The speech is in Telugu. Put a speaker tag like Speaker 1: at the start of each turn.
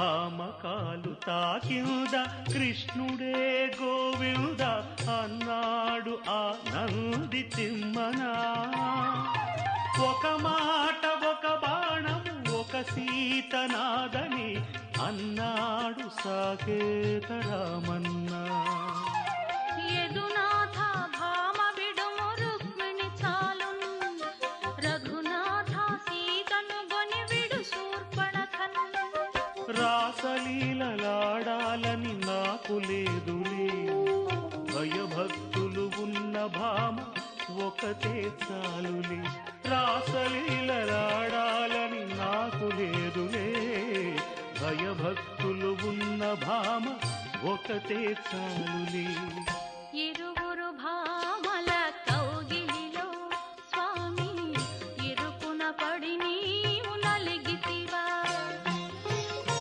Speaker 1: భామకాలు తాకింద కృష్ణుడే గోవింద అన్నాడు ఆ నంది తిమ్మనా. ఒక మాట ఒక బాణం ఒక సీతనాదని అన్నాడు సాకేత రామన్న.
Speaker 2: యదునాథ భామ విడుము రుక్మిణి చాలున్, రఘునాథ సీతను గొని విడు శూర్పణఖన్.
Speaker 1: రాసలీలలాడాలని నాకు లేదులే, భయభక్తులు ఉన్న భామ ఒకతే చాలులే. రాసలీలలాడాలని నాకు లేదులే, భయభక్తులు ఉన్న భామ ఒకతే చాలులే.